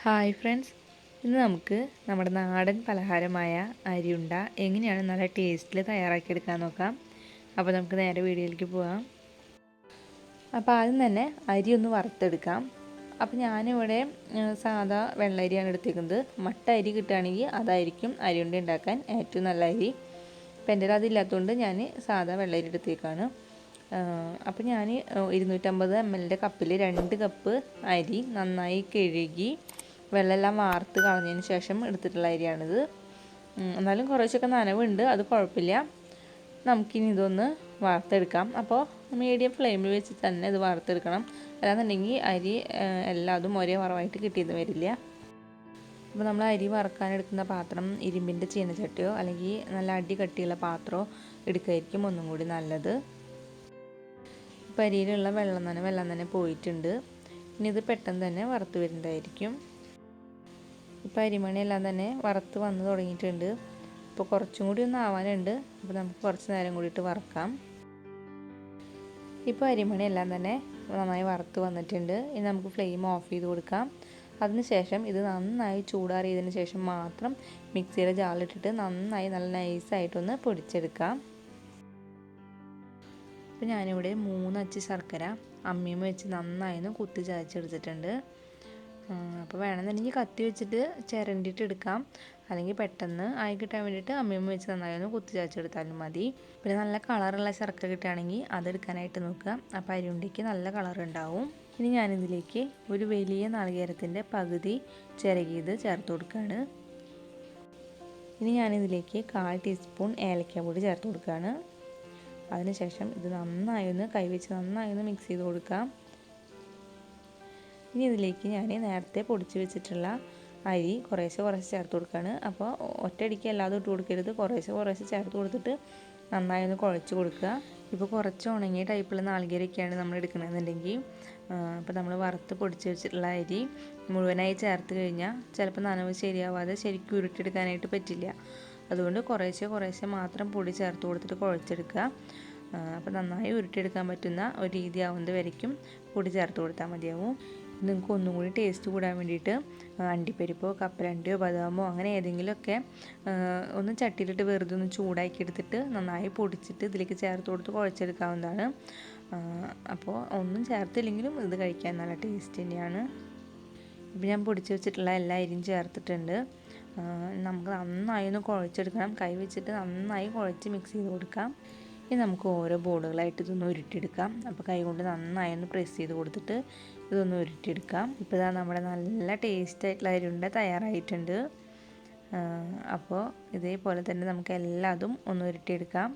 Hi friends, ഇന്ന് നമുക്ക് നമ്മുടെ നാടൻ പലഹാരമായ അരിയുണ്ട എങ്ങനെയാണ് നല്ല ടേസ്റ്റിൽ തയ്യാറാക്കിയെടുക്കാൻ നോക്കാം. അപ്പോൾ നമുക്ക് നേരെ വീഡിയോയിലേക്ക് പോകാം. അപ്പോൾ ആദ്യം തന്നെ അരി ഒന്ന് വറുത്തെടുക്കാം. അപ്പോൾ ഞാനിവിടെ സാധാ വെള്ളരിയാണ് എടുത്തിരിക്കുന്നത്. മട്ട അരി കിട്ടുകയാണെങ്കിൽ അതായിരിക്കും അരിയുണ്ട ഉണ്ടാക്കാൻ ഏറ്റവും നല്ല അരി. അപ്പോൾ എൻ്റെ അതില്ലാത്തതുകൊണ്ട് ഞാൻ സാധാ വെള്ളരി എടുത്തേക്കാണ്. അപ്പോൾ ഞാൻ 250 ml കപ്പിൽ 2 കപ്പ് അരി നന്നായി കഴുകി വെള്ളമെല്ലാം വാർത്ത് കളഞ്ഞതിന് ശേഷം എടുത്തിട്ടുള്ള അരിയാണിത്. എന്നാലും കുറച്ചൊക്കെ നനവുണ്ട്, അത് കുഴപ്പമില്ല. നമുക്കിനി ഇതൊന്ന് വാർത്തെടുക്കാം. അപ്പോൾ മീഡിയം ഫ്ലെയിമിൽ വെച്ച് തന്നെ ഇത് വാർത്തെടുക്കണം. അല്ലാന്നുണ്ടെങ്കിൽ അരി എല്ലാതും ഒരേ വറവായിട്ട് കിട്ടിയെന്ന് വരില്ല. അപ്പോൾ നമ്മൾ അരി വറക്കാനെടുക്കുന്ന പാത്രം ഇരുമ്പിൻ്റെ ചീനച്ചട്ടിയോ അല്ലെങ്കിൽ നല്ല അടി കട്ടിയുള്ള പാത്രമോ എടുക്കുകയായിരിക്കും ഒന്നും കൂടി നല്ലത്. ഇപ്പോൾ അരിയിലുള്ള വെള്ളം തന്നെ പോയിട്ടുണ്ട്. ഇനി ഇത് പെട്ടെന്ന് തന്നെ വറുത്ത് വരുന്നതായിരിക്കും. ഇപ്പോൾ അരിമണിയെല്ലാം തന്നെ വറുത്ത് വന്ന് തുടങ്ങിയിട്ടുണ്ട്. ഇപ്പോൾ കുറച്ചും കൂടി ഒന്ന് ആവാനുണ്ട്. അപ്പോൾ നമുക്ക് കുറച്ച് നേരം കൂടിയിട്ട് വറക്കാം. ഇപ്പോൾ അരിമണിയെല്ലാം തന്നെ നന്നായി വറുത്ത് വന്നിട്ടുണ്ട്. ഇനി നമുക്ക് ഫ്ലെയിം ഓഫ് ചെയ്ത് കൊടുക്കാം. അതിനുശേഷം ഇത് നന്നായി ചൂടാറിയതിന് ശേഷം മാത്രം മിക്സിയുടെ ജാറിലിട്ടിട്ട് നന്നായി നല്ല നൈസായിട്ടൊന്ന് പൊടിച്ചെടുക്കാം. ഇപ്പോൾ ഞാനിവിടെ 3 അച്ച് ശർക്കര അമ്മിയും വെച്ച് നന്നായി ഒന്ന് കുത്തി ചതച്ചെടുത്തിട്ടുണ്ട്. അപ്പോൾ വേണമെന്നുണ്ടെങ്കിൽ കത്തി വെച്ചിട്ട് ചിരണ്ടിയിട്ട് എടുക്കാം, അല്ലെങ്കിൽ പെട്ടെന്ന് ആയി കിട്ടാൻ വേണ്ടിയിട്ട് അമ്മിയമ്മ വെച്ച് നന്നായി ഒന്ന് കുത്തി ചതച്ചെടുത്താലും മതി. പിന്നെ നല്ല കളറുള്ള ശർക്കര കിട്ടുകയാണെങ്കിൽ അതെടുക്കാനായിട്ട് നോക്കുക. അപ്പോൾ അരിയുണ്ടയ്ക്ക് നല്ല കളർ ഉണ്ടാവും. ഇനി ഞാനിതിലേക്ക് ഒരു വലിയ നാളികേരത്തിൻ്റെ പകുതി ചിരകിയത് ചേർത്ത് കൊടുക്കുകയാണ്. ഇനി ഞാനിതിലേക്ക് 1/4 ടീസ്പൂൺ ഏലക്കാപ്പൊടി ചേർത്ത് കൊടുക്കുകയാണ്. അതിനുശേഷം ഇത് നന്നായി ഒന്ന് കൈവച്ച് നന്നായി ഒന്ന് മിക്സ് ചെയ്ത് കൊടുക്കാം. ഇനി ഇതിലേക്ക് ഞാൻ നേരത്തെ പൊടിച്ച് വെച്ചിട്ടുള്ള അരി കുറേശ്ശെ ചേർത്ത് കൊടുക്കുകയാണ്. അപ്പോൾ ഒറ്റയടിക്ക് എല്ലാതും ഇട്ട് കൊടുക്കരുത്, കുറേശ്ശെ ചേർത്ത് കൊടുത്തിട്ട് നന്നായി ഒന്ന് കുഴച്ച് കൊടുക്കുക. ഇപ്പോൾ കുറച്ച് ഉണങ്ങിയ ടൈപ്പുള്ള നാളികേരമൊക്കെയാണ് നമ്മൾ എടുക്കണമെന്നുണ്ടെങ്കിൽ അപ്പോൾ നമ്മൾ വറുത്ത് പൊടിച്ച് വെച്ചിട്ടുള്ള അരി മുഴുവനായി ചേർത്ത് കഴിഞ്ഞാൽ ചിലപ്പോൾ നനവ് ശരിയാവാതെ ശരിക്കും ഉരുട്ടിയെടുക്കാനായിട്ട് പറ്റില്ല. അതുകൊണ്ട് കുറേശ്ശെ മാത്രം പൊടി ചേർത്ത് കൊടുത്തിട്ട് കുഴച്ചെടുക്കുക. അപ്പോൾ നന്നായി ഉരുട്ടിയെടുക്കാൻ പറ്റുന്ന ഒരു രീതി ആവുന്നത് വരയ്ക്കും പൊടി ചേർത്ത് കൊടുത്താൽ മതിയാവും. നിങ്ങൾക്ക് ഒന്നും കൂടി ടേസ്റ്റ് കൂടാൻ വേണ്ടിയിട്ട് അണ്ടിപ്പരിപ്പോ കപ്പലണ്ടിയോ ബദാമോ അങ്ങനെ ഏതെങ്കിലുമൊക്കെ ഒന്ന് ചട്ടിയിലിട്ട് വെറുതെ ഒന്ന് ചൂടാക്കി എടുത്തിട്ട് നന്നായി പൊടിച്ചിട്ട് ഇതിലേക്ക് ചേർത്ത് കൊടുത്ത് കുഴച്ചെടുക്കാവുന്നതാണ്. അപ്പോൾ ഒന്നും ചേർത്തില്ലെങ്കിലും ഇത് കഴിക്കാൻ നല്ല ടേസ്റ്റ് തന്നെയാണ്. ഇപ്പോൾ ഞാൻ പൊടിച്ച് വെച്ചിട്ടുള്ള എല്ലാ അരിയും ചേർത്തിട്ടുണ്ട്. നമുക്ക് നന്നായി ഒന്ന് കുഴച്ചെടുക്കണം. കൈ വെച്ചിട്ട് നന്നായി കുഴച്ച് മിക്സ് ചെയ്ത് കൊടുക്കാം. ഇനി നമുക്ക് ഓരോ ബോളുകളായിട്ട് ഇതൊന്ന് ഉരുട്ടിയെടുക്കാം. അപ്പോൾ കൈ കൊണ്ട് നന്നായി ഒന്ന് പ്രസ് ചെയ്ത് കൊടുത്തിട്ട് ഇതൊന്ന് ഉരുട്ടിയെടുക്കാം. ഇപ്പോൾ ഇതാ നമ്മുടെ നല്ല ടേസ്റ്റ് ആയിട്ടുള്ള അരിയുണ്ട തയ്യാറായിട്ടുണ്ട്. അപ്പോൾ ഇതേപോലെ തന്നെ നമുക്ക് എല്ലാതും ഒന്ന് ഉരുട്ടിയെടുക്കാം.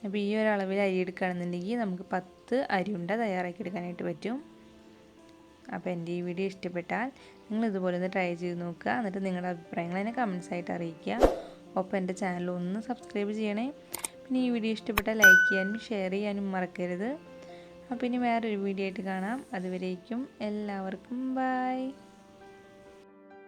അപ്പോൾ ഈ ഒരു അളവിൽ അരി എടുക്കുകയാണെന്നുണ്ടെങ്കിൽ നമുക്ക് 10 അരിയുണ്ട തയ്യാറാക്കിയെടുക്കാനായിട്ട് പറ്റും. അപ്പോൾ എൻ്റെ ഈ വീഡിയോ ഇഷ്ടപ്പെട്ടാൽ നിങ്ങൾ ഇതുപോലെ ഒന്ന് ട്രൈ ചെയ്ത് നോക്കുക. എന്നിട്ട് നിങ്ങളുടെ അഭിപ്രായങ്ങൾ എന്നെ കമൻസ് ആയിട്ട് അറിയിക്കുക. ഒപ്പം എൻ്റെ ചാനൽ ഒന്ന് സബ്സ്ക്രൈബ് ചെയ്യണേ. പിന്നെ ഈ വീഡിയോ ഇഷ്ടപ്പെട്ടാൽ ലൈക്ക് ചെയ്യാനും ഷെയർ ചെയ്യാനും മറക്കരുത്. അപ്പോൾ ഇനി വേറൊരു വീഡിയോ ആയിട്ട് കാണാം. അതുവരേക്കും എല്ലാവർക്കും ബൈ.